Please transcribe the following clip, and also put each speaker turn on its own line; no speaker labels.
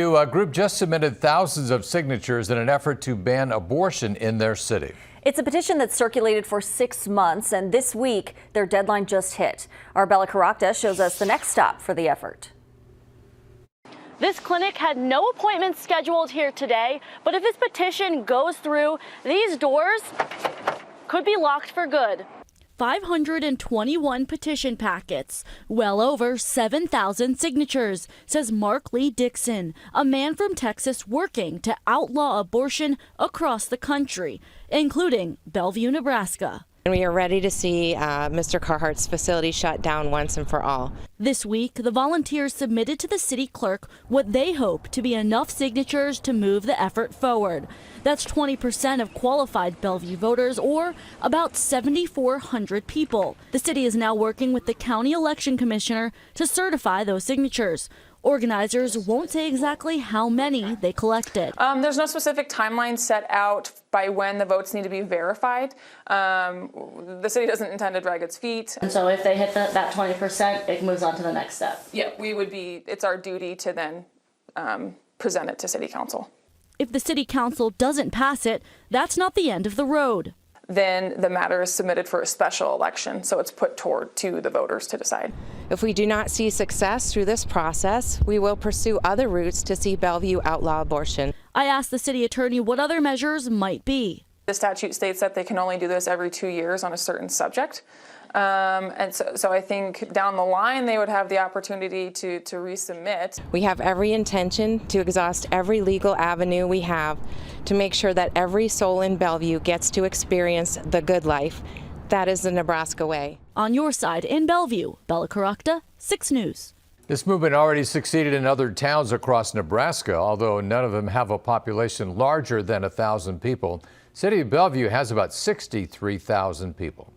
A group just submitted thousands of signatures in an effort to ban abortion in their city.
It's a petition that circulated for 6 months, and this week their deadline just hit. Our Bella Caracta shows us the next stop for the effort.
This clinic had no appointments scheduled here today, but if this petition goes through, these doors could be locked for good.
521 petition packets, well over 7,000 signatures, says Mark Lee Dixon, a man from Texas working to outlaw abortion across the country, including Bellevue, Nebraska.
And we are ready to see Mr. Carhart's facility shut down once and for all.
This week, the volunteers submitted to the city clerk what they hope to be enough signatures to move the effort forward. That's 20% of qualified Bellevue voters, or about 7,400 people. The city is now working with the county election commissioner to certify those signatures. Organizers won't say exactly how many they collected.
There's no specific timeline set out by when the votes need to be verified. The city doesn't intend to drag its feet.
And so if they hit that 20%, it moves on to the next step.
Yeah, it's our duty to then present it to City Council.
If the City Council doesn't pass it, that's not the end of the road.
Then the matter is submitted for a special election, so it's put to the voters to decide.
If we do not see success through this process, we will pursue other routes to see Bellevue outlaw abortion.
I asked the city attorney what other measures might be.
The statute states that they can only do this every 2 years on a certain subject. And so I think down the line they would have the opportunity to resubmit.
We have every intention to exhaust every legal avenue we have to make sure that every soul in Bellevue gets to experience the good life. That is the Nebraska way.
On your side in Bellevue, Bella Caracta, 6 News.
This movement already succeeded in other towns across Nebraska, although none of them have a population larger than 1,000 people. City of Bellevue has about 63,000 people.